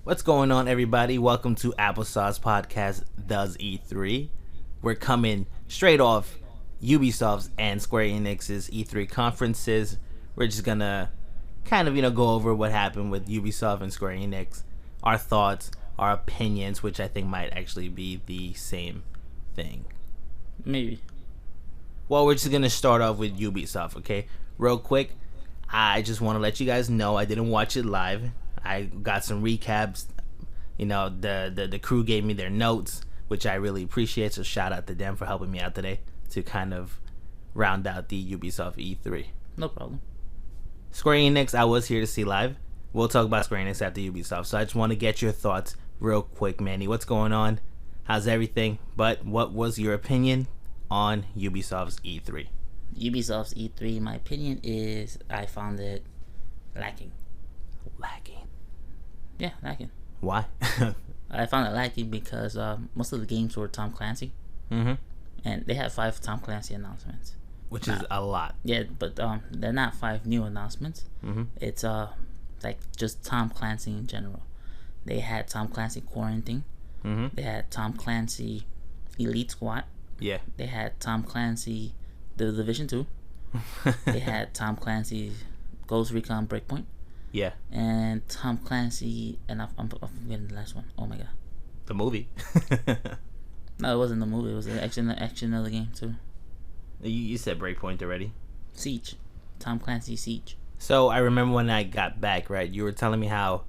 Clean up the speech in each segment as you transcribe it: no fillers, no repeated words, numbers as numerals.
What's going on, everybody? Welcome to Applesauce Podcast Does E3. We're coming straight off Ubisoft's and Square Enix's E3 conferences. We're just gonna kind of, go over what happened with Ubisoft and Square Enix, our thoughts, our opinions, which I think might actually be the same thing. Maybe. Well, we're just gonna start off with Ubisoft, okay? Real quick, I just want to let you guys know I didn't watch it live. I got some recaps. The crew gave me their notes, which I really appreciate. So shout out to them for helping me out today to kind of round out the Ubisoft E3. No problem. Square Enix, I was here to see live. We'll talk about Square Enix after Ubisoft. So I just want to get your thoughts real quick, Manny. What's going on? How's everything? But what was your opinion on Ubisoft's E3? Ubisoft's E3, my opinion is I found it lacking. Lacking? Yeah, lacking. Why? I found it lacking because most of the games were Tom Clancy. Mm-hmm. And they had 5 Tom Clancy announcements. Which is a lot. Yeah, but they're not 5 new announcements. Mm-hmm. It's like just Tom Clancy in general. They had Tom Clancy Quarantine. Mm-hmm. They had Tom Clancy Elite Squad. Yeah. They had Tom Clancy The Division 2. They had Tom Clancy Ghost Recon Breakpoint. Yeah. And Tom Clancy, and I'm forgetting the last one. Oh my god. The movie. No, it wasn't the movie. It was an action of the game too. You said Breakpoint already. Siege. Tom Clancy Siege. So I remember when I got back, right? You were telling me how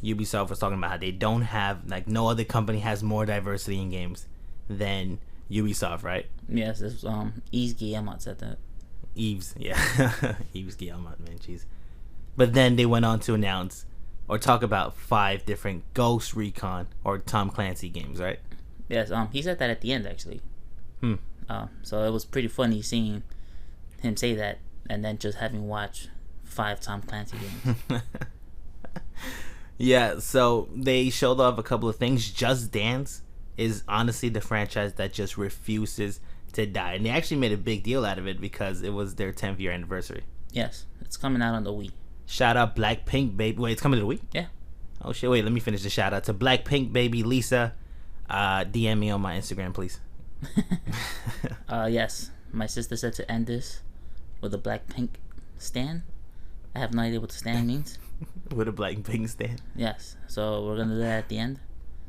Ubisoft was talking about how they don't have, like, no other company has more diversity in games than Ubisoft, right? Yes, it's Yves Guillemot said that. Yves, yeah. Yves Guillemot, man, jeez. But then they went on to announce or talk about 5 different Ghost Recon or Tom Clancy games, right? Yes, he said that at the end actually. So it was pretty funny seeing him say that and then just having watched 5 Tom Clancy games. Yeah, so they showed off a couple of things. Just Dance is honestly the franchise that just refuses to die. And they actually made a big deal out of it because it was their 10th year anniversary. Yes, it's coming out on the Wii. Shout out Blackpink, baby. Wait, it's coming to the Wii? Yeah. Oh, shit. Wait, let me finish the shout out to Blackpink, baby Lisa. DM me on my Instagram, please. Yes. My sister said to end this with a Blackpink stan. I have no idea what the stan means. With a Blackpink stand? Yes. So we're going to do that at the end.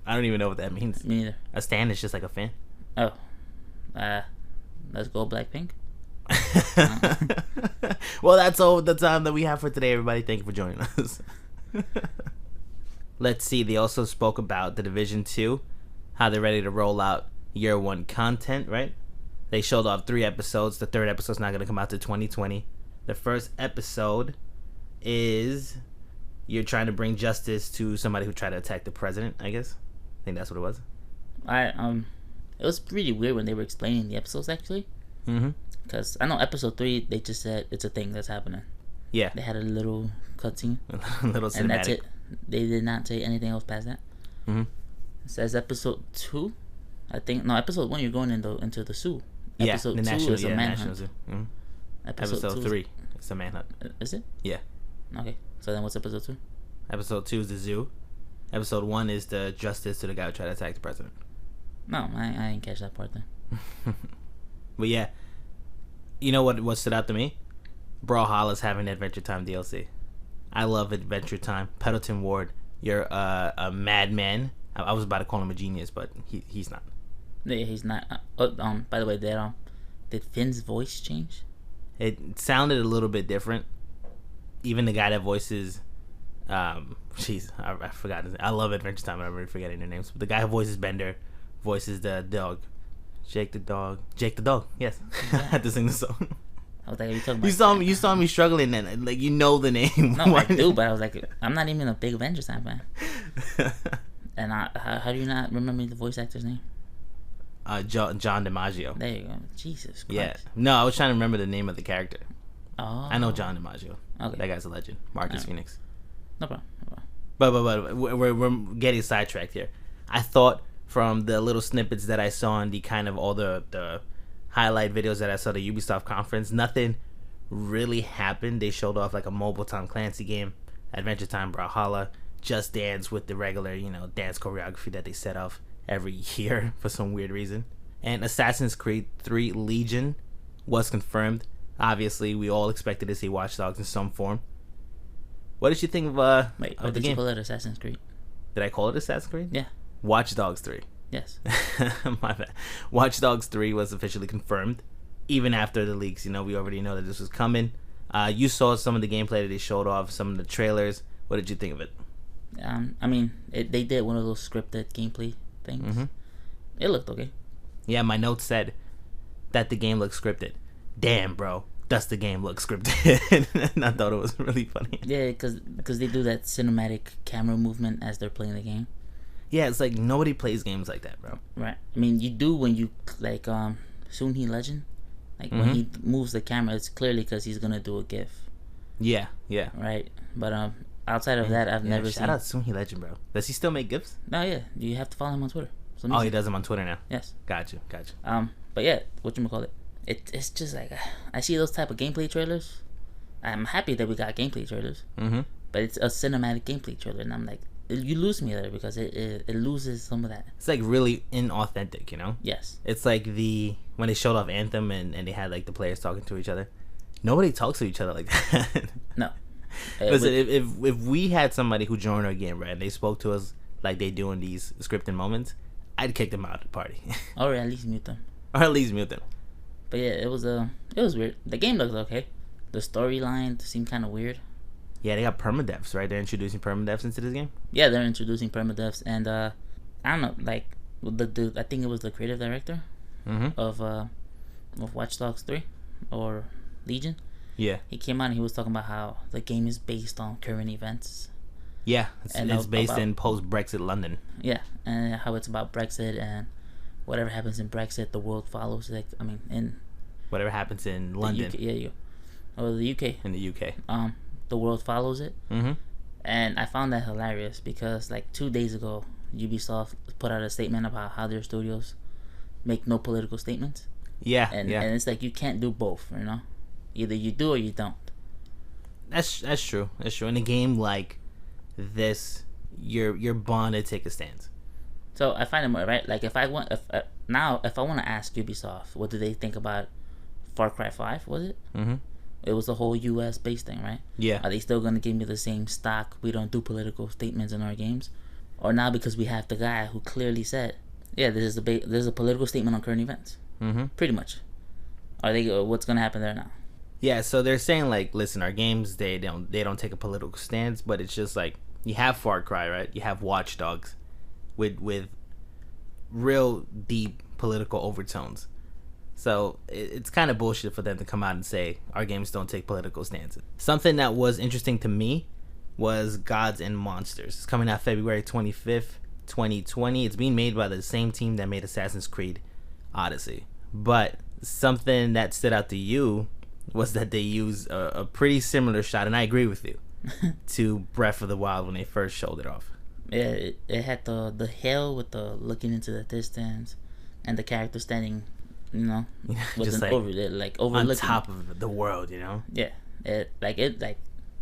I don't even know what that means. Me neither. A stand is just like a fan. Oh. Let's go Blackpink. Well, that's all the time that we have for today, everybody. Thank you for joining us. Let's see. They also spoke about The Division 2, how they're ready to roll out year 1 content, right? They showed off 3 episodes. The 3rd episode's not going to come out to 2020. The first episode is you're trying to bring justice to somebody who tried to attack the president, I guess. I think that's what it was. It was pretty weird when they were explaining the episodes, actually. Mm-hmm. Because I know episode 3, they just said it's a thing that's happening. Yeah. They had a little cutscene. A little cinematic. And that's it. They did not say anything else past that. Mm-hmm. It says episode 2. I think, no, episode 1, you're going into the zoo. Yeah, Episode the 2 national, is a manhunt. Mm-hmm. Episode 2 3 is a manhunt. Is it? Yeah. Okay. So then what's episode 2? Episode 2 is the zoo. Episode 1 is the justice to the guy who tried to attack the president. No, I didn't catch that part then. But yeah, you know what stood out to me? Brawlhalla's having Adventure Time DLC. I love Adventure Time. Pendleton Ward, you're a madman. I was about to call him a genius, but he's not. Yeah, he's not. By the way, did Finn's voice change? It sounded a little bit different. Even the guy that voices, I forgot his name. I love Adventure Time. I'm already forgetting their names. But the guy who voices Bender voices the dog. Jake the dog. Yes. Yeah. I had to sing the song. I was like, are you talking about? You saw me struggling then. Like, you know the name. No, I do, but I was like, I'm not even a big Avengers fan. And how do you not remember the voice actor's name? John DiMaggio. There you go. Jesus Christ. Yeah. No, I was trying to remember the name of the character. Oh. I know John DiMaggio. Okay. That guy's a legend. Marcus Phoenix. No problem. But we're getting sidetracked here. I thought from the little snippets that I saw in the kind of all the highlight videos that I saw the Ubisoft conference, nothing really happened. They showed off like a mobile Tom Clancy game, Adventure Time Brawlhalla, Just Dance with the regular, dance choreography that they set off every year for some weird reason. And Assassin's Creed 3 Legion was confirmed. Obviously, we all expected to see Watch Dogs in some form. What did you think of what the did game? You call it Assassin's Creed? Did I call it Assassin's Creed? Yeah. Watch Dogs 3. Yes. My bad. Watch Dogs 3 was officially confirmed. Even after the leaks, we already know that this was coming. You saw some of the gameplay that they showed off, some of the trailers. What did you think of it? They did one of those scripted gameplay things. Mm-hmm. It looked okay. Yeah, my notes said that the game looked scripted. Damn, bro. Does the game look scripted? And I thought it was really funny. Yeah, because they do that cinematic camera movement as they're playing the game. Yeah, it's like nobody plays games like that, bro. Right. You do when you, like, Sunhee Legend. Like, when he moves the camera, it's clearly because he's going to do a GIF. Yeah. Right? But, outside of that, I've never seen... Shout out Sunhee Legend, bro. Does he still make GIFs? No, yeah. You have to follow him on Twitter. Oh, he does them on Twitter now? Yes. Got you. But yeah, whatchamacallit? It's just like, I see those type of gameplay trailers. I'm happy that we got gameplay trailers. Mm-hmm. But it's a cinematic gameplay trailer, and I'm like, you lose me there because it loses some of that. It's like really inauthentic, Yes. It's like when they showed off Anthem and they had like the players talking to each other. Nobody talks to each other like that. No. Listen, if we had somebody who joined our game, right, and they spoke to us like they do in these scripted moments, I'd kick them out of the party. Or at least mute them. But yeah, it was weird. The game looked okay. The storyline seemed kind of weird. Yeah, they got permadevs, right? They're introducing permadevs into this game. Yeah, they're introducing permadevs, and I don't know, like I think it was the creative director of Watch Dogs 3 or Legion. Yeah, he came out and he was talking about how the game is based on current events. Yeah, it's based in post-Brexit London. Yeah, and how it's about Brexit and whatever happens in Brexit, the world follows. In whatever happens in London. The UK. In the UK. The world follows it. Mm-hmm. And I found that hilarious because like 2 days ago, Ubisoft put out a statement about how their studios make no political statements. Yeah, and it's like you can't do both. Either you do or you don't. That's true. In a game like this, you're bound to take a stance. So I find it more right. Like if I want to ask Ubisoft, what do they think about Far Cry 5? Was it? Mm-hmm. It was the whole U.S. based thing, right? Yeah. Are they still gonna give me the same stock? We don't do political statements in our games, or now because we have the guy who clearly said, "Yeah, this is a political statement on current events." Mm-hmm. Pretty much. Are they? What's gonna happen there now? Yeah. So they're saying like, listen, our games they don't take a political stance, but it's just like you have Far Cry, right? You have Watch Dogs, with real deep political overtones. So it's kind of bullshit for them to come out and say our games don't take political stances. Something that was interesting to me was Gods and Monsters. It's coming out February 25th, 2020. It's being made by the same team that made Assassin's Creed Odyssey. But something that stood out to you was that they used a pretty similar shot, and I agree with you, to Breath of the Wild when they first showed it off. Yeah, it had the hill with the looking into the distance and the character standing... just like overlooking on top of the world, Yeah,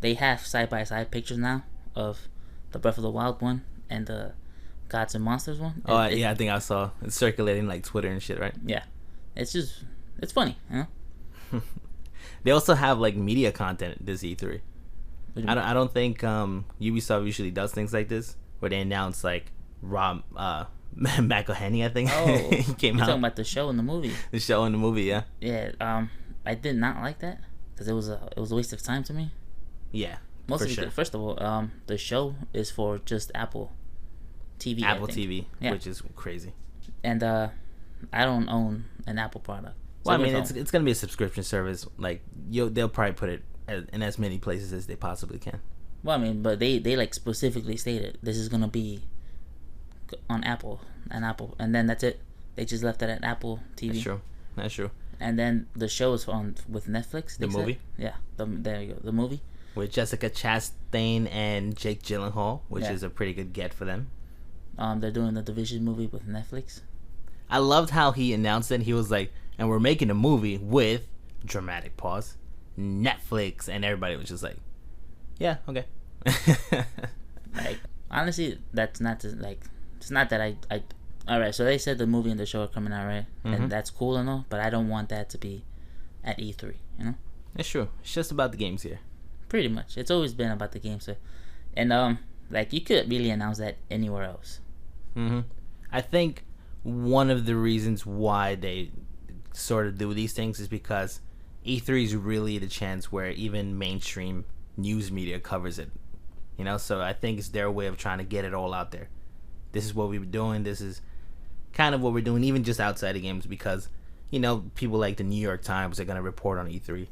they have side by side pictures now of the Breath of the Wild one and the Gods and Monsters one. I think I saw it circulating like Twitter and shit, right? Yeah, it's funny, They also have like media content this E3. I don't think Ubisoft usually does things like this where they announce like Rob McElhenney, I think. Oh, he came out. You're talking about the show and the movie. The show and the movie, yeah. Yeah, I did not like that because it was a waste of time to me. Yeah, mostly sure. First of all, the show is for just Apple TV. Apple TV, yeah. Which is crazy. And I don't own an Apple product. Well, I mean, it's gonna be a subscription service. Like they'll probably put it in as many places as they possibly can. Well, I mean, but they like specifically stated this is gonna be on Apple, and then that's it. They just left it at Apple TV. That's true. And then the show is with Netflix. The movie? Yeah. There you go. The movie. With Jessica Chastain and Jake Gyllenhaal, which is a pretty good get for them. They're doing the Division movie with Netflix. I loved how he announced it. He was like, and we're making a movie with, dramatic pause, Netflix. And everybody was just like, yeah, okay. Honestly, that's not like. It's not that I. All right, so they said the movie and the show are coming out, right? And that's cool and all, but I don't want that to be at E3. You know. It's true. It's just about the games here. Pretty much, it's always been about the games, and like you could really announce that anywhere else. I think one of the reasons why they sort of do these things is because E3 is really the chance where even mainstream news media covers it. You know, so I think it's their way of trying to get it all out there. This is what we've been doing. This is kind of what we're doing, even just outside of games, because, you know, people like the New York Times are going to report on E3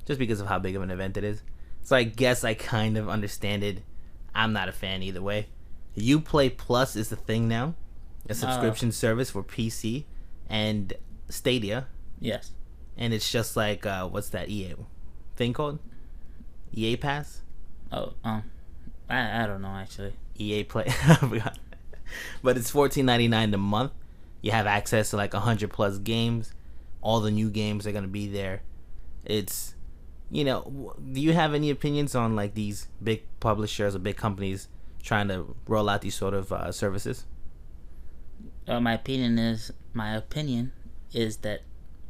just because of how big of an event it is. So I guess I kind of understand it. I'm not a fan either way. Uplay Plus is the thing now, a subscription service for PC and Stadia. Yes. And it's just like, what's that EA thing called? EA Pass? Oh, I don't know actually. EA Play. I forgot. But it's $14.99 a month. You have access to like 100 plus games. All the new games are gonna be there. It's, you know, do you have any opinions on like these big publishers or big companies trying to roll out these sort of services? My opinion is that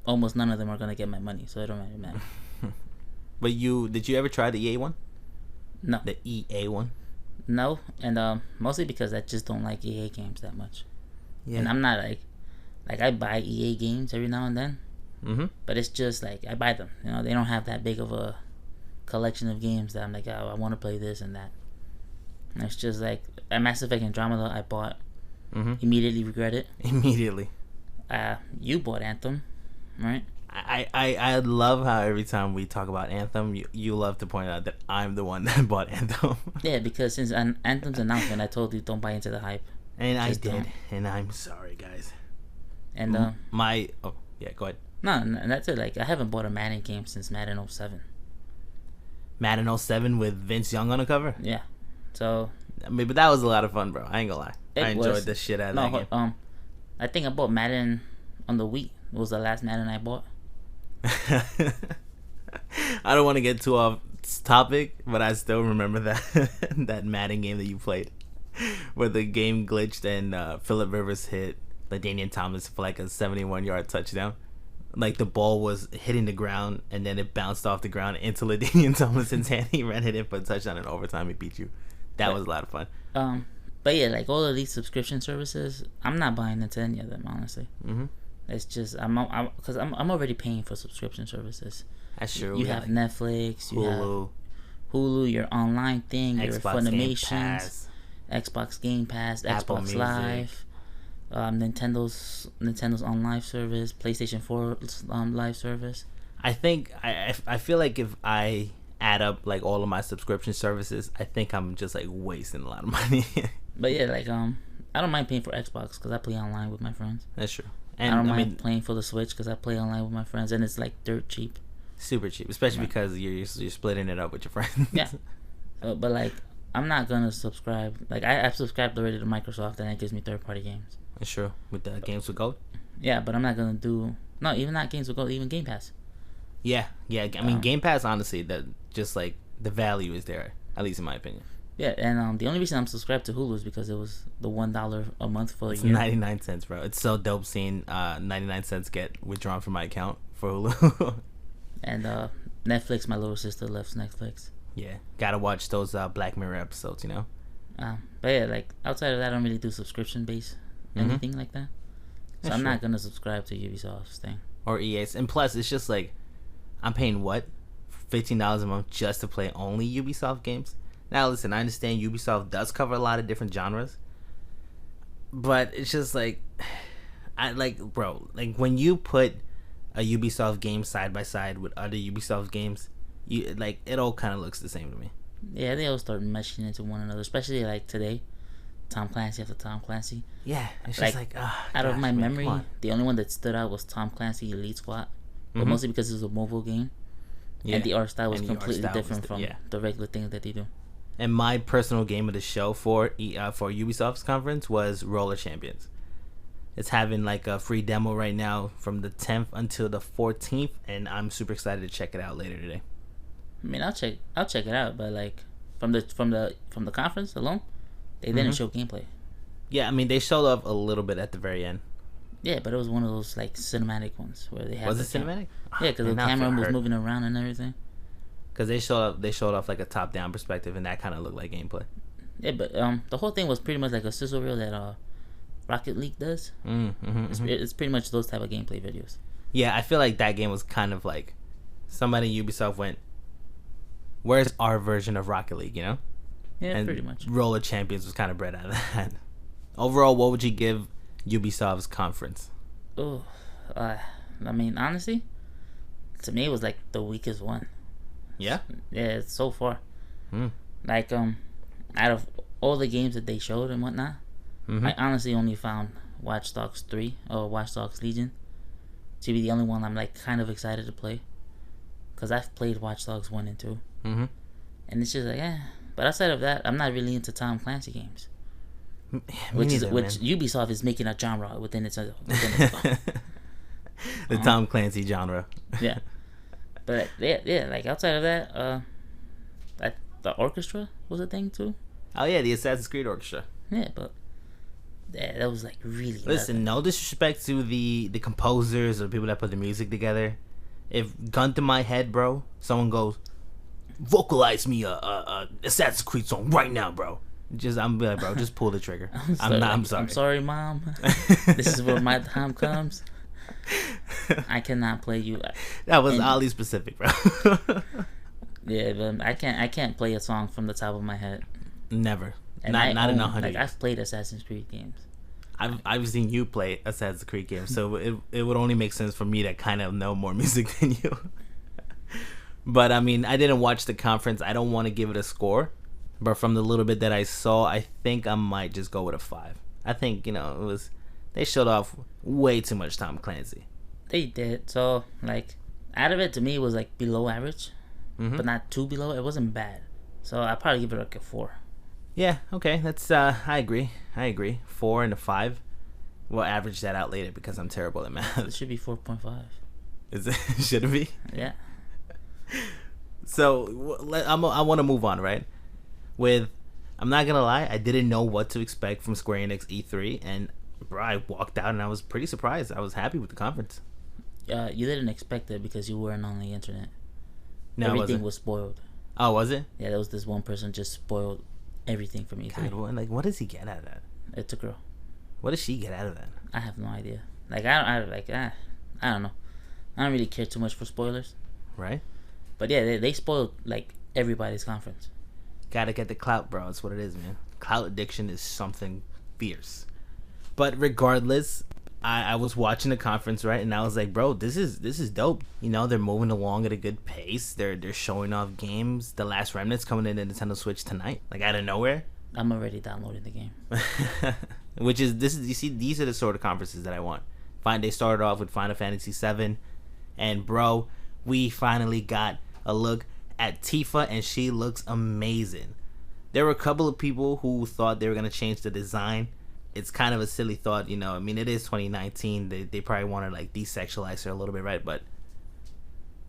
almost none of them are gonna get my money, so it don't really matter. But did you ever try the EA one? No. The EA one? No, and mostly because I just don't like EA games that much. Yeah. And I'm not like I buy EA games every now and then. But it's just like I buy them. You know, they don't have that big of a collection of games that I'm like, oh, I want to play this and that. And it's just like a Mass Effect Andromeda I bought. Immediately regret it. Immediately. You bought Anthem, right? I love how every time we talk about Anthem, you love to point out that I'm the one that bought Anthem. Yeah, because since Anthem's announcement, I told you don't buy into the hype. And I did, and I'm sorry, guys. And go ahead. No, and that's it. Like, I haven't bought a Madden game since Madden 07. Madden 07 with Vince Young on the cover? Yeah. So, I mean, but that was a lot of fun, bro. I ain't gonna lie. I enjoyed the shit out of that game. I think I bought Madden on the Wii. It was the last Madden I bought. I don't want to get too off topic, but I still remember that Madden game that you played, where the game glitched and Phillip Rivers hit LaDainian Thomas for like a 71-yard touchdown. Like the ball was hitting the ground and then it bounced off the ground into LaDainian Thomas's hand. He ran it in for a touchdown in overtime. He beat you. That was a lot of fun. But yeah, like all of these subscription services, I'm not buying into any of them, honestly. It's just because I'm already paying for subscription services. That's true. You have Netflix, you have Hulu, your online thing, your Funimations, Xbox Game Pass, Apple Xbox Music. Live, Nintendo's on live service, PlayStation 4 live service. I think I feel like if I add up like all of my subscription services, I think I'm just like wasting a lot of money. But yeah, like I don't mind paying for Xbox because I play online with my friends. That's true. And I don't mind playing for the Switch because I play online with my friends, and it's like dirt cheap. Super cheap, especially because you're splitting it up with your friends. Yeah. But like, I'm not gonna subscribe. Like, I've subscribed already to Microsoft, and it gives me third-party games. That's true. With the Games with Gold. Yeah, but I'm not gonna do even not Games with Gold, even Game Pass. Yeah. I mean, Game Pass, honestly, that just like the value is there, at least in my opinion. Yeah, and the only reason I'm subscribed to Hulu is because it was the $1 a month for a year. 99 cents, bro. It's so dope seeing 99 cents get withdrawn from my account for Hulu. And Netflix, my little sister loves Netflix. Yeah, gotta watch those Black Mirror episodes, you know. But yeah, like outside of that, I don't really do subscription based anything like that. So I'm not gonna subscribe to Ubisoft's thing or EA's. And plus, it's just like I'm paying what $15 a month just to play only Ubisoft games. Now, listen, I understand Ubisoft does cover a lot of different genres, but it's just like, like when you put a Ubisoft game side by side with other Ubisoft games, it all kind of looks the same to me. Yeah, they all start meshing into one another, especially like today, Tom Clancy after Tom Clancy. Yeah, it's just like out of my memory, the only one that stood out was Tom Clancy Elite Squad, but mostly because it was a mobile game, and the art style was completely different from the regular things that they do. And my personal game of the show for Ubisoft's conference was Roller Champions. It's having like a free demo right now from the 10th until the 14th, and I'm super excited to check it out later today. I mean, I'll check it out, but like from the conference alone, They didn't show gameplay. Yeah, I mean, they showed off a little bit at the very end. Yeah, but it was one of those like cinematic ones where they had. Was it cinematic? Yeah, because the camera was moving around and everything. Because they showed off like a top-down perspective, and that kind of looked like gameplay. Yeah, but the whole thing was pretty much like a sizzle reel that Rocket League does. It's pretty much those type of gameplay videos. Yeah, I feel like that game was kind of like somebody Ubisoft went, where's our version of Rocket League, you know? Yeah, and pretty much. Roller Champions was kind of bred out of that. Overall, what would you give Ubisoft's conference? Oh, I mean, honestly, to me, it was like the weakest one. Yeah? Yeah, so far. Like, out of all the games that they showed and whatnot, I honestly only found Watch Dogs 3 or Watch Dogs Legion to be the only one I'm like kind of excited to play. Because I've played Watch Dogs 1 and 2. And it's just like, But outside of that, I'm not really into Tom Clancy games. Which Ubisoft is making a genre within its own. The Tom Clancy genre. Yeah. But yeah, like outside of that, the orchestra was a thing too. Oh yeah, the Assassin's Creed orchestra. Yeah, but that was like really. Listen, no disrespect to the composers or the people that put the music together. If gun to my head, bro, someone goes, vocalize me a Assassin's Creed song right now, bro. I'm be like, bro, just pull the trigger. I'm sorry. I'm sorry, Mom. This is where my time comes. I cannot play you. That was oddly specific, bro. Yeah, but I can't play a song from the top of my head. Never. And not in 100 like, years. I've played Assassin's Creed games. I've seen you play Assassin's Creed games, so it would only make sense for me to kind of know more music than you. But I mean, I didn't watch the conference. I don't want to give it a score, but from the little bit that I saw, I think I might just go with a 5. I think, they showed off way too much Tom Clancy. They did. So like, out of it, to me, it was like below average, but not too below. It wasn't bad. So I'd probably give it like a 4. Yeah, okay, that's I agree. 4 and a 5. We'll average that out later because I'm terrible at math. It should be 4.5. Is it? Should it be? Yeah. So I want to move on, right? I'm not gonna lie, I didn't know what to expect from Square Enix E3, and bro, I walked out and I was pretty surprised. I was happy with the conference. You didn't expect it because you weren't on the internet. No, everything was spoiled. Oh, was it? Yeah, there was this one person just spoiled everything for me. God, what does he get out of that? It's a girl. What does she get out of that? I have no idea. Like I don't know. I don't really care too much for spoilers. Right. But yeah, they spoiled like everybody's conference. Gotta get the clout, bro. That's what it is, man. Clout addiction is something fierce. But regardless, I was watching the conference, right, and I was like, bro, this is dope. They're moving along at a good pace. They're showing off games. The Last Remnant's coming in the Nintendo Switch tonight, like out of nowhere. I'm already downloading the game. These are the sort of conferences that I want. They started off with Final Fantasy VII, and bro, we finally got a look at Tifa, and she looks amazing. There were a couple of people who thought they were gonna change the design. It's kind of a silly thought, I mean, it is 2019. They probably want to like desexualize her a little bit, right? But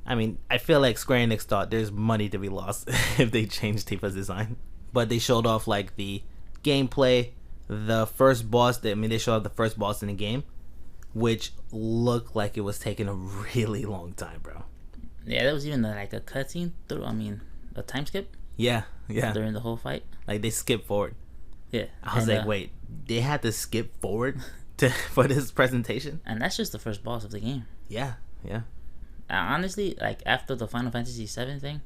I mean, I feel like Square Enix thought there's money to be lost if they change Tifa's design. But they showed off like the gameplay, the first boss. They showed off the first boss in the game, which looked like it was taking a really long time, bro. Yeah, there was even like a cutscene a time skip. Yeah. During the whole fight, like they skipped forward. Yeah, I was like, wait, they had to skip forward for this presentation? And that's just the first boss of the game. Yeah. Honestly, like after the Final Fantasy VII thing,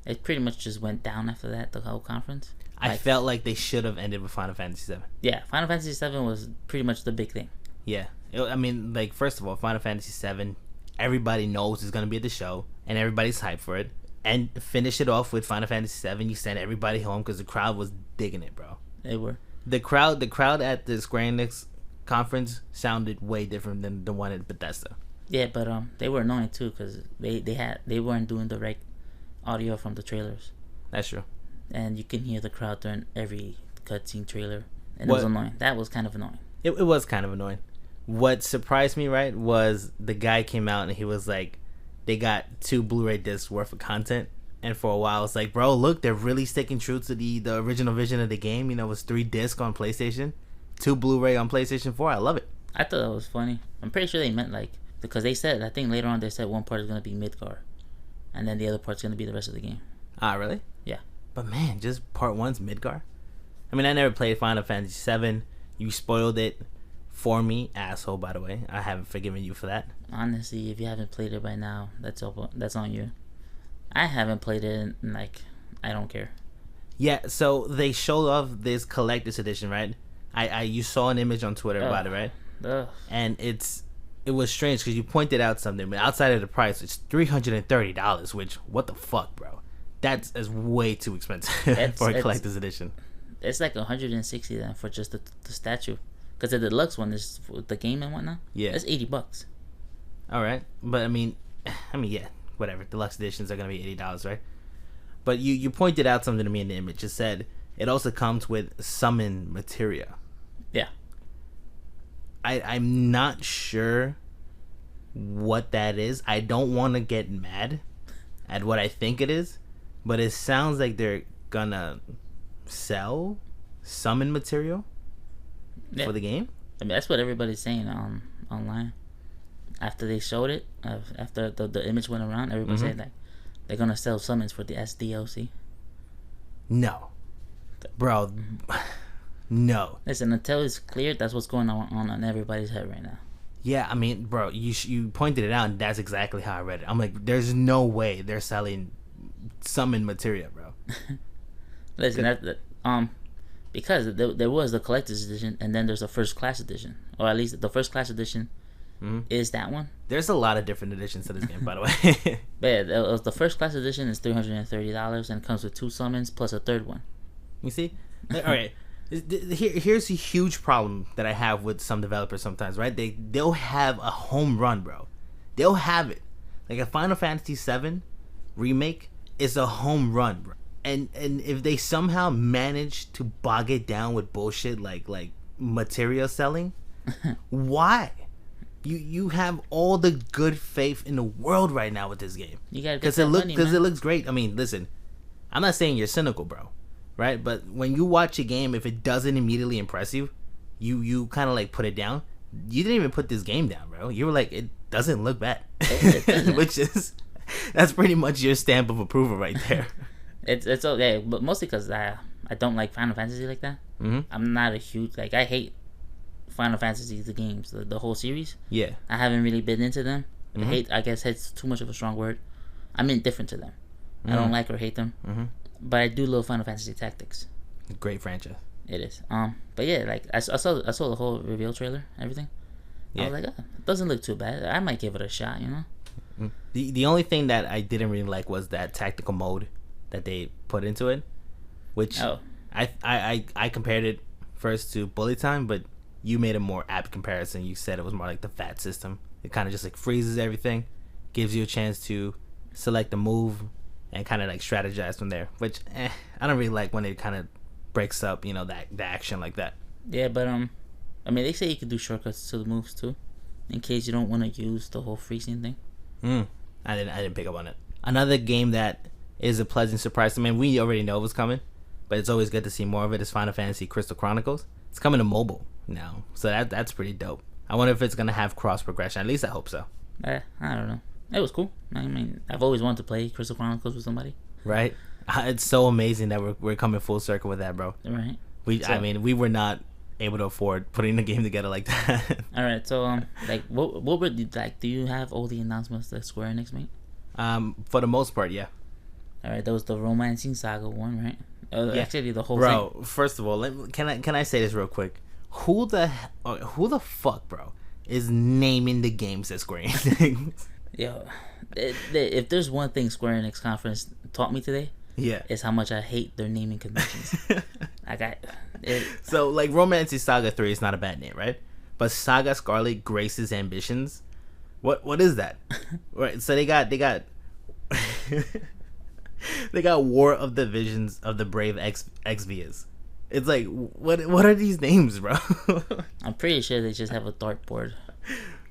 it pretty much just went down after that, the whole conference. I felt like they should have ended with Final Fantasy VII. Yeah, Final Fantasy VII was pretty much the big thing. Yeah. I mean, like, first of all, Final Fantasy VII, everybody knows is going to be at the show, and everybody's hyped for it. And finish it off with Final Fantasy VII, you sent everybody home because the crowd was digging it, bro. They were. The crowd at the Square Enix conference sounded way different than the one at Bethesda. Yeah, but they were annoying too because they weren't doing direct audio from the trailers. That's true. And you can hear the crowd during every cutscene trailer, and it was annoying. That was kind of annoying. It was kind of annoying. What surprised me, right, was the guy came out and he was like, they got 2 Blu-ray discs worth of content, And for a while, it's like, bro, look, they're really sticking true to the original vision of the game. You know, it was 3 discs on PlayStation, 2 Blu-ray on PlayStation 4. I love it. I thought that was funny. I'm pretty sure they meant like, because they said, I think later on they said one part is gonna be Midgar, and then the other part's gonna be the rest of the game. Ah, really? Yeah. But man, just part 1's Midgar. I mean, I never played Final Fantasy VII. You spoiled it for me, asshole. By the way, I haven't forgiven you for that. Honestly, if you haven't played it by now, that's on you. I haven't played it, and like, I don't care. Yeah, so they showed off this collector's edition, right? You saw an image on Twitter about it, right? And it was strange because you pointed out something, but outside of the price, it's $330. Which, what the fuck, bro? That's way too expensive for a collector's edition. It's like $160 then for just the statue, because the deluxe one is the game and whatnot. Yeah, it's $80. All right, but I mean, yeah. Whatever, deluxe editions are gonna be $80, right? But you pointed out something to me in the image. It said it also comes with summon materia. Yeah. I'm not sure what that is. I don't want to get mad at what I think it is, but it sounds like they're gonna sell summon material for the game. I mean, that's what everybody's saying online. After they showed it, after the image went around, everybody said that they're gonna sell summons for the SDLC. No, bro, no. Listen, until it's cleared, that's what's going on everybody's head right now. Yeah, I mean, bro, you pointed it out, and that's exactly how I read it. I'm like, there's no way they're selling summon materia, bro. Listen, because there was the collector's edition, and then there's a first class edition, or at least the first class edition. Is that one? There's a lot of different editions to this game, by the way. But yeah, the first class edition is $330 and comes with 2 summons plus a third one. You see? All right. Here's a huge problem that I have with some developers sometimes, right? They'll have a home run, bro. They'll have it. Like a Final Fantasy VII remake is a home run, bro. And if they somehow manage to bog it down with bullshit like material selling, why? You have all the good faith in the world right now with this game. You gotta get because it looks great. I mean, listen, I'm not saying you're cynical, bro, right? But when you watch a game, if it doesn't immediately impress you, you kind of like put it down. You didn't even put this game down, bro. You were like, it doesn't look bad, which is that's pretty much your stamp of approval right there. It's okay, but mostly because I don't like Final Fantasy like that. I'm not a huge I hate Final Fantasy, the games, the whole series. Yeah, I haven't really been into them. I guess hate's too much of a strong word. I'm indifferent to them. I don't like or hate them. But I do love Final Fantasy Tactics. Great franchise. It is. But yeah, like I saw the whole reveal trailer, everything. Yeah. I was like, it doesn't look too bad. I might give it a shot, you know. The only thing that I didn't really like was that tactical mode that they put into it, which I compared it first to Bullet Time, but you made a more apt comparison. You said it was more like the FAT system. It kind of just like freezes everything, gives you a chance to select a move and kind of like strategize from there, which I don't really like when it kind of breaks up, you know, the action like that. Yeah, but I mean, they say you can do shortcuts to the moves too, in case you don't want to use the whole freezing thing. I didn't pick up on it. Another game that is a pleasant surprise. I mean, we already know it was coming, but it's always good to see more of it. Is Final Fantasy Crystal Chronicles. It's coming to mobile now, so that's pretty dope. I wonder if it's gonna have cross progression. At least I hope so. I don't know. It was cool. I mean, I've always wanted to play Crystal Chronicles with somebody. Right. It's so amazing that we're coming full circle with that, bro. Right. I mean, we were not able to afford putting the game together like that. All right. So like, what were do you have all the announcements that Square Enix made? For the most part, yeah. All right. That was the Romancing Saga one, right? Yeah. Actually, the whole thing. Bro, first of all, can I say this real quick? Who the fuck, bro, is naming the games as Square Enix? Yo, if there's one thing Square Enix conference taught me today, it's how much I hate their naming conventions. So like Romancing Saga 3 is not a bad name, right? But Saga Scarlet Grace's Ambitions, what is that? Right. So they got they got War of the Visions of the Brave Exvius. It's like, what are these names, bro? I'm pretty sure they just have a dartboard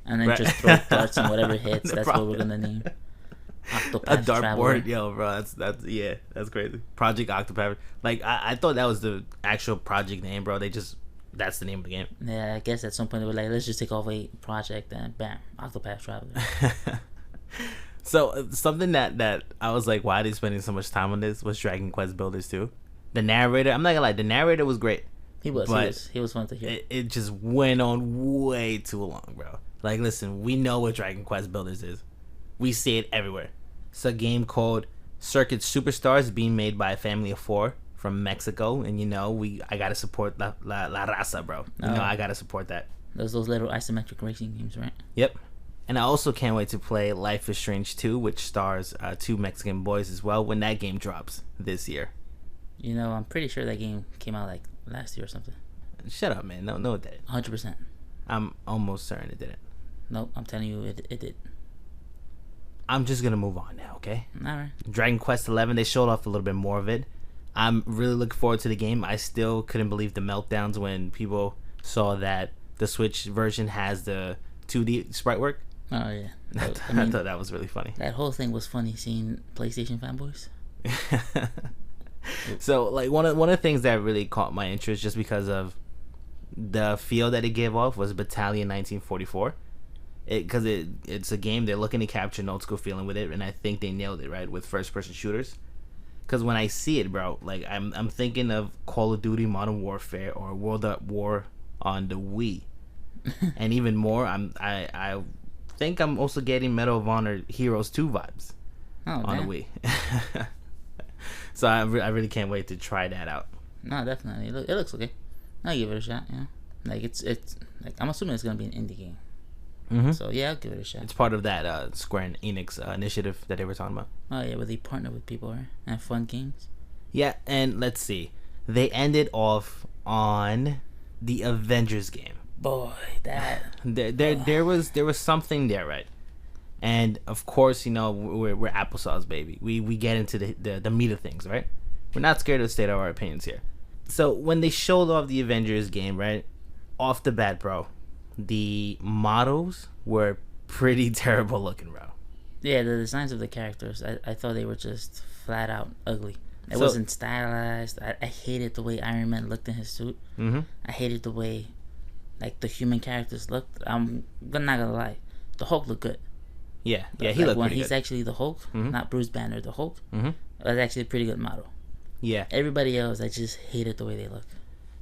and then just throw darts and whatever hits. That's what we're gonna name. A Octopath Traveler. dartboard, yo, bro. That's crazy. Project Octopath. Like I thought that was the actual project name, bro. That's the name of the game. Yeah, I guess at some point they were like, let's just take off a project and bam, Octopath Traveler. So something that I was like, why are they spending so much time on this? Was Dragon Quest Builders 2. The narrator, I'm not gonna lie, the narrator was great. He was fun to hear. It just went on way too long, bro. Like, listen, we know what Dragon Quest Builders is. We see it everywhere. It's a game called Circuit Superstars, being made by a family of 4 from Mexico, and I gotta support la raza, bro. I gotta support that. Those little isometric racing games, right? Yep. And I also can't wait to play Life is Strange 2, which stars 2 Mexican boys as well, when that game drops this year. I'm pretty sure that game came out like last year or something. Shut up, man. No, it didn't. 100%. I'm almost certain it didn't. Nope, I'm telling you, it did. I'm just gonna move on now, okay? Alright. Dragon Quest 11, they showed off a little bit more of it. I'm really looking forward to the game. I still couldn't believe the meltdowns when people saw that the Switch version has the 2D sprite work. Oh, yeah. I thought that was really funny. That whole thing was funny, seeing PlayStation fanboys. So, like, one of the things that really caught my interest, just because of the feel that it gave off, was Battalion 1944. Because it's a game they're looking to capture an old school feeling with it, and I think they nailed it, right, with first person shooters. Because when I see it, bro, like, I'm thinking of Call of Duty Modern Warfare or World at War on the Wii. And even more, I think I'm also getting Medal of Honor Heroes 2 vibes on the Wii. So I really can't wait to try that out. No, definitely. It looks okay. I'll give it a shot, Like, it's like, I'm assuming it's going to be an indie game. Mm-hmm. So, yeah, I'll give it a shot. It's part of that Square Enix initiative that they were talking about. Oh, yeah, where they partner with people, right? And fun games. Yeah, and let's see. They ended off on the Avengers game. Boy, that... There was something there, right? And, of course, we're Applesauce, baby. We get into the meat of things, right? We're not scared to state our opinions here. So, when they showed off the Avengers game, right? Off the bat, bro, the models were pretty terrible looking, bro. Yeah, the designs of the characters, I thought they were just flat out ugly. It wasn't stylized. I hated the way Iron Man looked in his suit. Mm-hmm. I hated the way, like, the human characters looked. I'm not gonna lie, the Hulk looked good. Yeah, he looked when pretty he's good. actually the Hulk, not Bruce Banner, the Hulk. Mm-hmm. That's actually a pretty good model. Yeah. Everybody else, I just hated the way they look.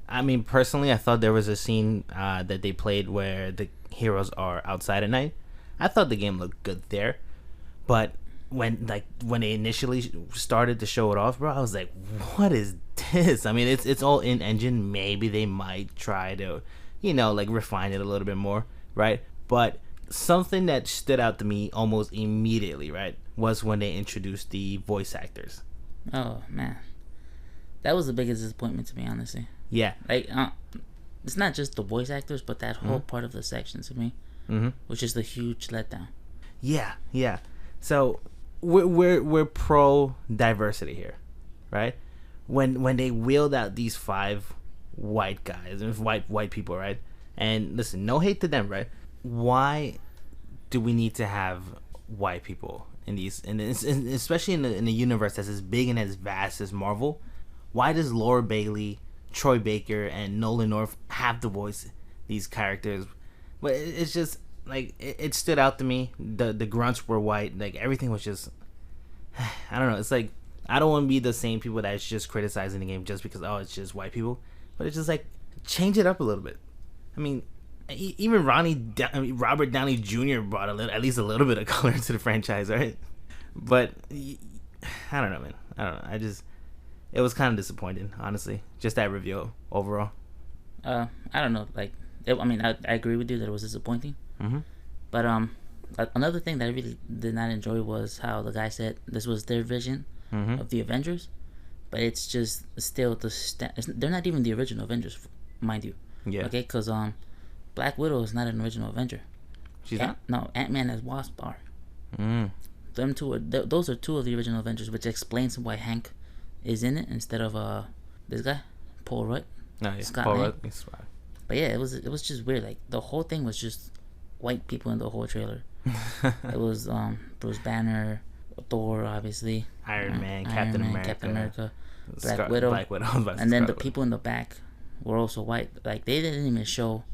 I mean, personally, I thought there was a scene that they played where the heroes are outside at night. I thought the game looked good there, but when they initially started to show it off, bro, I was like, what is this? I mean, it's all in engine. Maybe they might try to, like, refine it a little bit more, right? But something that stood out to me almost immediately, right, was when they introduced the voice actors. Oh, man. That was the biggest disappointment to me, honestly. Yeah. Like, it's not just the voice actors, but that whole part of the section to me, which is the huge letdown. Yeah. So we're pro diversity here, right? When they wheeled out these 5 white guys and white people, right? And listen, no hate to them, right? Why do we need to have white people in these, and especially in a universe that's as big and as vast as Marvel? Why does Laura Bailey, Troy Baker, and Nolan North have to voice these characters? But it's just like it stood out to me. The grunts were white. Like, everything was just, I don't know. It's like, I don't want to be the same people that's just criticizing the game just because it's just white people. But it's just like, change it up a little bit. I mean, even Robert Downey Jr. brought at least a little bit of color to the franchise, right? But I don't know, man. I don't know. It was kind of disappointing, honestly. Just that review overall. I don't know. Like, I agree with you that it was disappointing. Mm-hmm. But another thing that I really did not enjoy was how the guy said this was their vision of the Avengers, but it's just still they're not even the original Avengers, mind you. Yeah. Okay, because Black Widow is not an original Avenger. She's not? No, Ant-Man and Wasp are. Them two those are 2 of the original Avengers, which explains why Hank is in it instead of this guy, Paul Rudd. No, yeah, Scott Paul Lang. Rudd. But yeah, it was just weird. Like, the whole thing was just white people in the whole trailer. It was Bruce Banner, Thor, obviously. Iron Man, Captain America, Black Widow. And then the Scarlet. people in the back were also white. Like, they didn't even show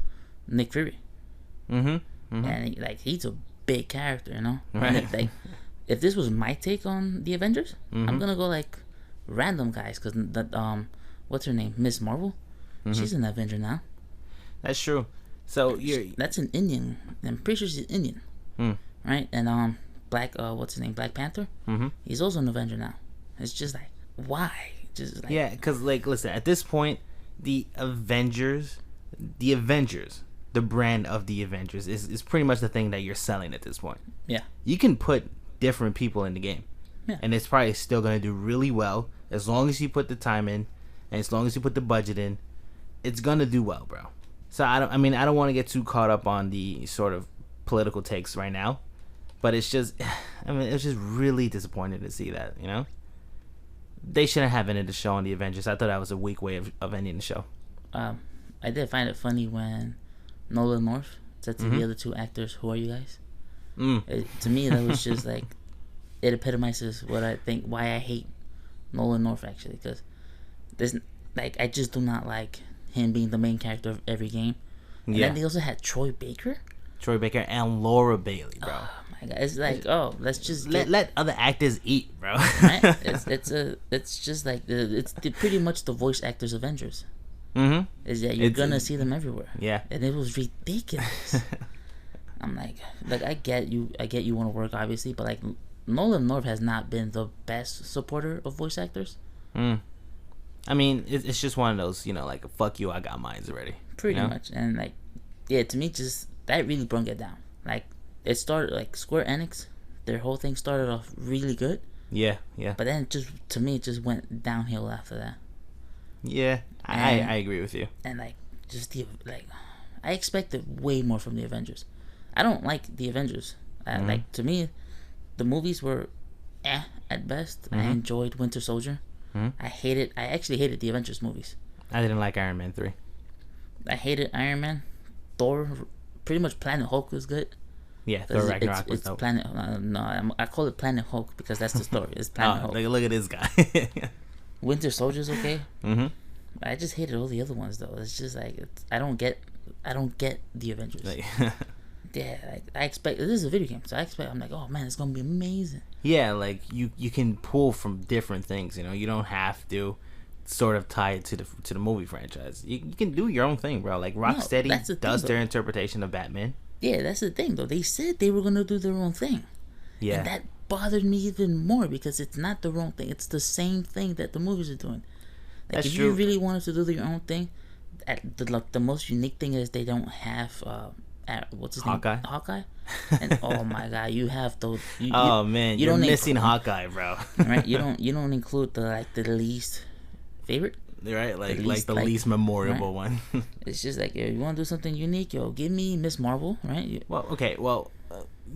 Nick Fury. And he's a big character, you know. Right. And if this was my take on the Avengers, I'm gonna go like random guys, because what's her name, Miss Marvel, she's an Avenger now. That's true. So that's an Indian. I'm pretty sure she's Indian, right? And what's his name, Black Panther, he's also an Avenger now. It's just like, why? Just like, yeah, because listen, at this point, the Avengers, the brand of the Avengers is pretty much the thing that you're selling at this point. Yeah, you can put different people in the game, and it's probably still gonna do really well as long as you put the time in, and as long as you put the budget in, it's gonna do well, bro. So I don't want to get too caught up on the sort of political takes right now, but it's just, it's just really disappointing to see that, you know. They shouldn't have ended the show on the Avengers. I thought that was a weak way of ending the show. I did find it funny when Nolan North said to the other two actors, "Who are you guys?" To me, that was just like, it epitomizes what I think, why I hate Nolan North, actually, because there's I just do not like him being the main character of every game. And then they also had Troy Baker and Laura Bailey, bro. Oh my god, it's like, let's just let other actors eat, bro. Right? It's just like it's pretty much the voice actors Avengers. Is that you're gonna see them everywhere. Yeah, and it was ridiculous. I'm like I get you want to work, obviously, but like, Nolan North has not been the best supporter of voice actors. I mean, it's just one of those, you know, like, fuck you, I got mines already. Pretty much. And like, yeah, to me, just that really brought it down. Like, it started like Square Enix, their whole thing started off really good. Yeah. But then it just went downhill after that. Yeah, I agree with you. And like, I expected way more from the Avengers. I don't like the Avengers. Like, to me, the movies were at best. I enjoyed Winter Soldier. I actually hated the Avengers movies. I didn't like Iron Man 3. I hated Iron Man. Thor, pretty much Planet Hulk was good. Yeah, Thor Ragnarok was dope. I call it Planet Hulk because that's the story. It's Planet Hulk. Look at this guy. Winter Soldier's okay. I just hated all the other ones though. It's just like, I don't get the Avengers. Yeah, like, I expect, this is a video game, so I'm like, oh man, it's gonna be amazing. Yeah, like, you can pull from different things, you know. You don't have to sort of tie it to the movie franchise. You can do your own thing, bro. Like, Rocksteady does their interpretation of Batman. Yeah, that's the thing though. They said they were gonna do their own thing. Yeah, and that bothered me even more because it's not their own thing. It's the same thing that the movies are doing. Like, if you really wanted to do your own thing, the most unique thing is they don't have what's his name? Hawkeye. And oh my god, you have those. Man, you're missing Hawkeye, bro. Right? You don't include the least favorite. Right, like the least memorable one. It's just like, you want to do something unique, give me Miss Marvel, right?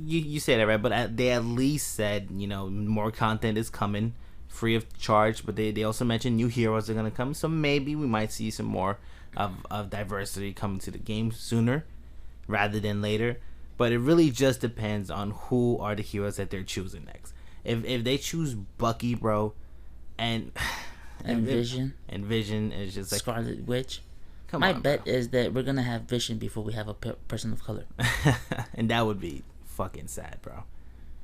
You say that right, but they at least said, you know, more content is coming, free of charge. But they also mentioned new heroes are gonna come, so maybe we might see some more of diversity coming to the game sooner rather than later. But it really just depends on who are the heroes that they're choosing next. If they choose Bucky, bro, and Vision is just like Scarlet Witch. My bet is that we're gonna have Vision before we have a person of color. And that would be fucking sad, bro.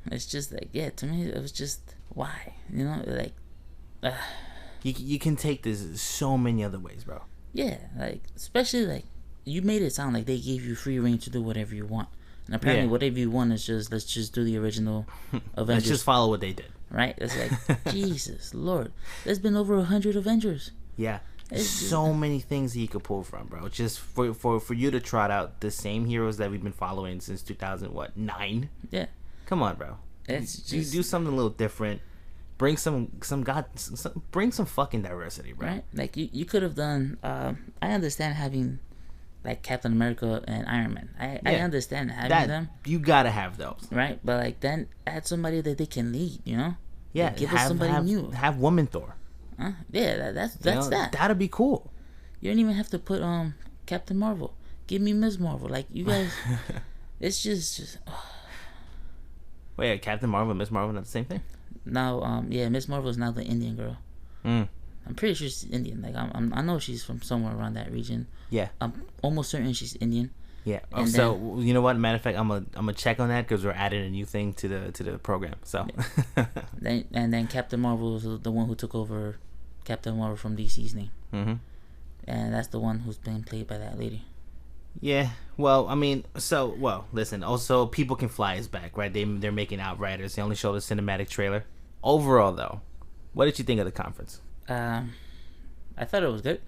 It's just like, to me it was just, why, you know, like you can take this so many other ways, bro. Yeah, like, especially like, you made it sound like they gave you free reign to do whatever you want, and apparently whatever you want is just, let's just do the original Avengers. Let's just follow what they did, right? It's like, Jesus Lord, there's been over 100 Avengers. Yeah, so many things that you could pull from, bro. Just for you to trot out the same heroes that we've been following since 2009. Yeah, come on, bro. It's just, do something a little different. Bring some fucking diversity, bro. Right? Like, you could have done. I understand having like Captain America and Iron Man. I understand having them. You gotta have those, right? But like, then add somebody that they can lead. You know? Yeah. Like, give us somebody new. Have Woman Thor. Yeah, that's that. That'd be cool. You don't even have to put Captain Marvel. Give me Ms. Marvel. Like, you guys, it's just. Wait, Captain Marvel and Ms. Marvel not the same thing? Now, yeah, Miss Marvel is now the Indian girl. Mm. I'm pretty sure she's Indian. Like, I know she's from somewhere around that region. Yeah. I'm almost certain she's Indian. Yeah. So you know what? Matter of fact, I'm gonna check on that because we're adding a new thing to the program. So. Yeah. then Captain Marvel is the one who took over Captain Marvel from DC's name. Mm-hmm. And that's the one who's being played by that lady. Yeah. Well, I mean, listen. Also, People Can Fly is back, right? They're making Outriders. They only showed a cinematic trailer. Overall, though, what did you think of the conference? I thought it was good.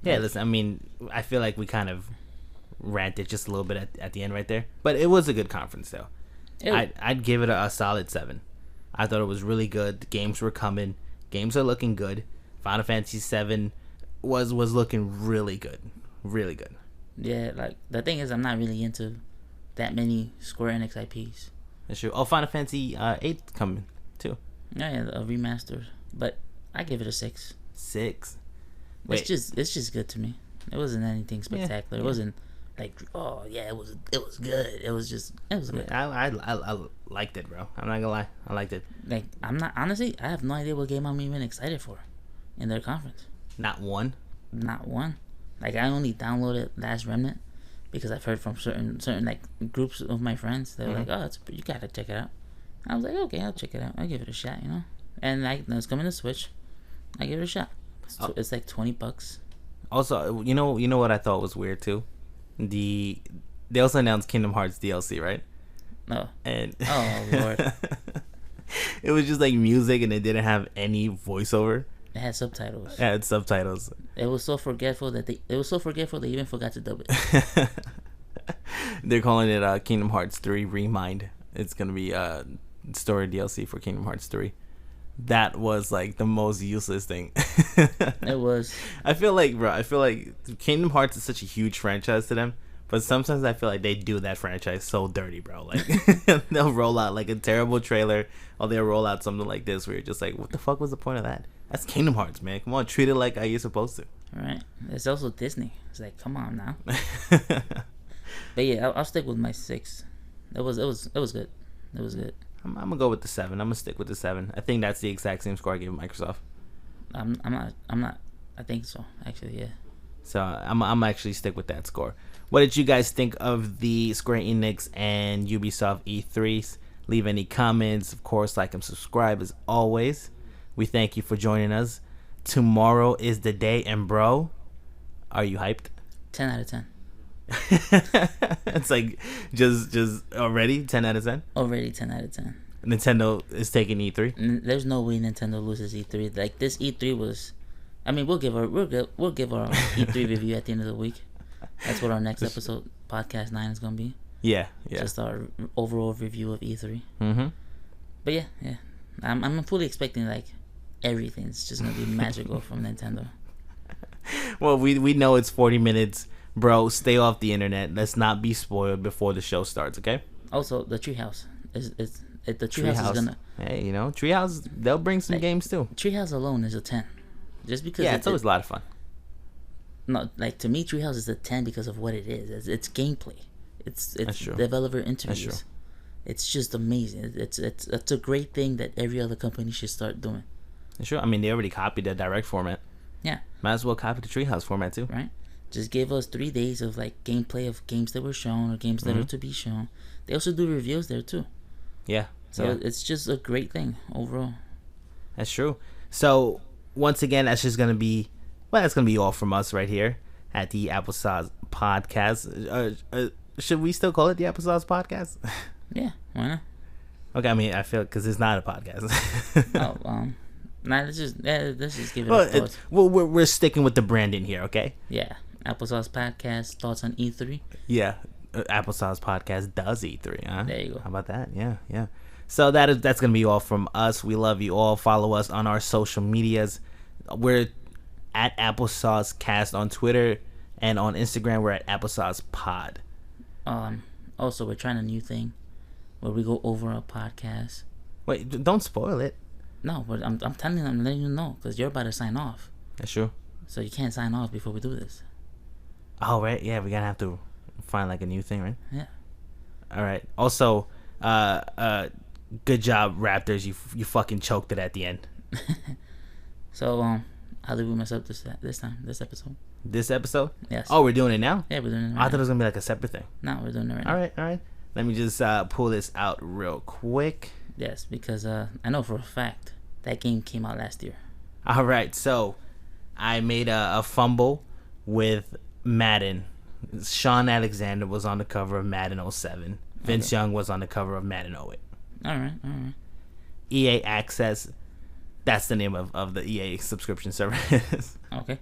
Yeah, listen, I mean, I feel like we kind of ranted just a little bit at the end right there. But it was a good conference, though. I'd give it a solid 7. I thought it was really good. The games were coming. Games are looking good. Final Fantasy 7 was looking really good. Really good. Yeah, like, the thing is, I'm not really into that many Square Enix IPs. That's true. Oh, Final Fantasy 8 coming, too. Yeah, a remaster. But I give it a 6. 6? Wait. It's just good to me. It wasn't anything spectacular. Yeah. It wasn't like, oh yeah, it was good. It was good. I liked it, bro. I'm not gonna lie, I liked it. Like, I'm not, honestly, I have no idea what game I'm even excited for in their conference. Not one. Like, I only downloaded Last Remnant because I've heard from certain like groups of my friends. They're like, oh, you gotta check it out. I was like, okay, I'll check it out. I'll give it a shot, you know. And like, it's coming to Switch. I give it a shot. It's like $20. Also, you know what I thought was weird too? They also announced Kingdom Hearts DLC, right? No. And oh Lord. It was just like music, and it didn't have any voiceover. It had subtitles. It had subtitles. It was so forgetful they even forgot to dub it. They're calling it Kingdom Hearts 3 Remind. It's gonna be story DLC for Kingdom Hearts 3. That was like the most useless thing. It was. I feel like Kingdom Hearts is such a huge franchise to them, but sometimes I feel like they do that franchise so dirty, bro. Like, they'll roll out like a terrible trailer, or they'll roll out something like this where you're just like, what the fuck was the point of that? That's Kingdom Hearts, man. Come on, treat it like how you're supposed to. Right. It's also Disney. It's like, come on now. But yeah, I'll stick with my 6. It was good. It was good. I'm gonna go with the 7. I'm gonna stick with the 7. I think that's the exact same score I gave Microsoft. I'm not. I think so. Actually, yeah. So I'm actually stick with that score. What did you guys think of the Square Enix and Ubisoft E3s? Leave any comments. Of course, like and subscribe as always. We thank you for joining us. Tomorrow is the day, and bro, are you hyped? 10 out of 10. It's like just already 10 out of 10. Already 10 out of 10. Nintendo is taking E3. There's no way Nintendo loses E3. Like, this E3 was. I mean, we'll give our E3 review at the end of the week. That's what our next episode, podcast 9, is gonna be. Yeah. Just our overall review of E3. Mm-hmm. But yeah. I'm fully expecting like everything's just gonna be magical from Nintendo. Well, we know it's 40 minutes. Bro, stay off the internet. Let's not be spoiled before the show starts, okay? Also, the Treehouse the Treehouse is gonna. Hey, Treehouse, they'll bring some games too. Treehouse alone is a 10, just because. Yeah, it's always a lot of fun. No, like, to me, Treehouse is a 10 because of what it is. It's gameplay. It's developer interviews. It's just amazing. It's a great thing that every other company should start doing. Sure. I mean, they already copied the direct format. Yeah. Might as well copy the Treehouse format too. Right. Just give us 3 days of like gameplay of games that were shown or games that are to be shown. They also do reviews there too. Yeah. So it's just a great thing overall. That's true. So once again, that's gonna be all from us right here at the Applesauce Podcast. Should we still call it the Applesauce Podcast? Yeah, why not? Okay, I mean, I feel because it's not a podcast. Let's just give it a thought. We're sticking with the branding here, okay? Yeah. Applesauce Podcast, thoughts on E3? Yeah. Applesauce Podcast does E3, huh? There you go. How about that? Yeah. So that's going to be all from us. We love you all. Follow us on our social medias. We're at Applesauce Cast on Twitter, and on Instagram, we're at Applesauce Pod. Also, we're trying a new thing where we go over a podcast. Wait, don't spoil it. No, but I'm telling you, I'm letting you know, because you're about to sign off. That's true. So you can't sign off before we do this. Oh, right. Yeah, we're going to have to find like a new thing, right? Yeah. All right. Also, Good job, Raptors. You fucking choked it at the end. So how did we mess up this episode? This episode? Yes. Oh, we're doing it now? Yeah, we're doing it right I thought now. it was gonna be like a separate thing. No, we're doing it right now. All right. Let me just pull this out real quick. Yes, because I know for a fact that game came out last year. All right, so I made a fumble with Madden. Sean Alexander was on the cover of Madden 07. Vince Young was on the cover of Madden 08. All right. EA Access, that's the name of the EA subscription service. Okay.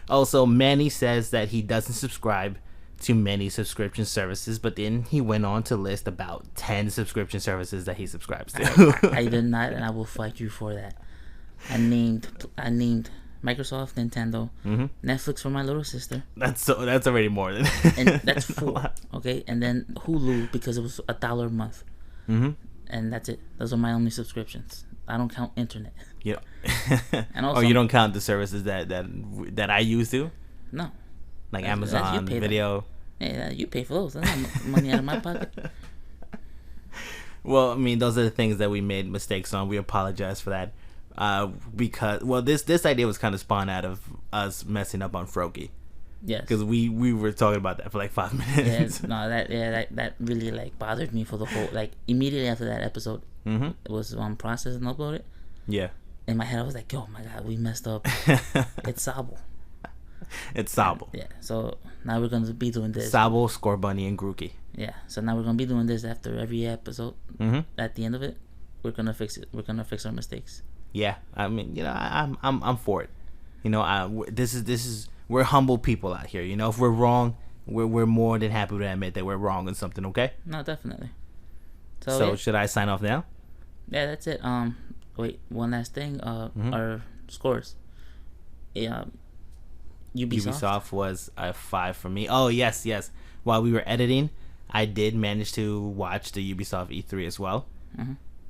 Also, Manny says that he doesn't subscribe to many subscription services, but then he went on to list about 10 subscription services that he subscribes to. I did not, and I will fight you for that. I named Microsoft, Nintendo, Netflix for my little sister. That's already more than. And that's 4. Okay, and then Hulu because it was $1 a month. And that's it. Those are my only subscriptions. I don't count internet. Yeah. And also, you don't count the services that I use to? No. Like Amazon Video. Yeah, you pay for those. That's not money out of my pocket. Well, I mean, those are the things that we made mistakes on. We apologize for that. Because this idea was kind of spawned out of us messing up on Froakie. Yes. Because we were talking about that for like 5 minutes. That really like bothered me for the whole immediately after that episode. It was processed and uploaded. Yeah. In my head, I was like, "Oh my god, we messed up." It's Sable. It's Sable. Yeah. So now we're gonna be doing this. Sable, Score Bunny, and Grookey. Yeah. So now we're gonna be doing this after every episode. At the end of it, we're gonna fix it. We're gonna fix our mistakes. Yeah. I mean, I'm for it. This is we're humble people out here. If we're wrong, we're more than happy to admit that we're wrong in something. Okay. No, definitely. So should I sign off now? Yeah, that's it. Wait, one last thing. Our scores. Yeah. Ubisoft was a 5 for me. Oh yes. While we were editing, I did manage to watch the Ubisoft E3 as well.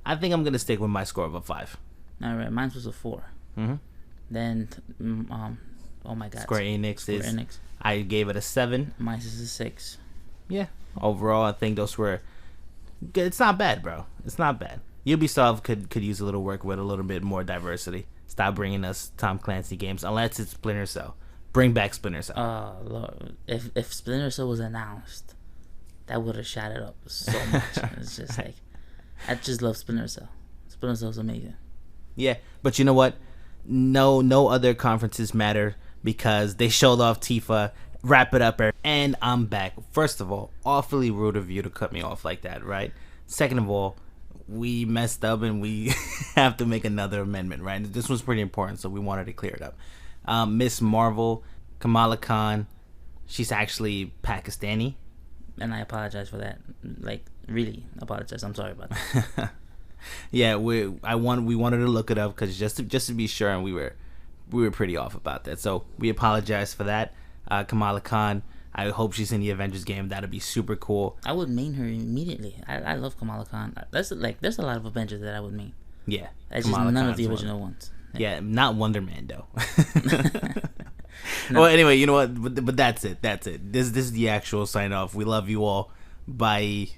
I think I'm gonna stick with my score of a 5. All right, mine was a 4. Then, oh my god, Square Enix. I gave it a 7. Mine is a 6. Yeah. Overall, I think those were good. It's not bad, bro. It's not bad. Ubisoft could use a little work with a little bit more diversity. Stop bringing us Tom Clancy games unless it's Splinter Cell. Bring back Splinter Cell. Oh Lord, if Splinter Cell was announced, that would have shot it up so much. It's just like, I just love Splinter Cell. Splinter Cell's amazing. Yeah, but you know what? No other conferences matter because they showed off Tifa. Wrap it up, and I'm back. First of all, awfully rude of you to cut me off like that, right? Second of all, we messed up and we have to make another amendment, right? This was pretty important, so we wanted to clear it up. Miss Marvel, Kamala Khan, she's actually Pakistani. And I apologize for that. Like, really apologize. I'm sorry about that. Yeah, we wanted to look it up because just to be sure, and we were pretty off about that. So we apologize for that. Kamala Khan, I hope she's in the Avengers game. That'd be super cool. I would main her immediately. I love Kamala Khan. There's a lot of Avengers that I would main. Yeah, that's just none of the original ones. Yeah, not Wonder Man though. No. Well, anyway, you know what? But that's it. This is the actual sign off. We love you all. Bye.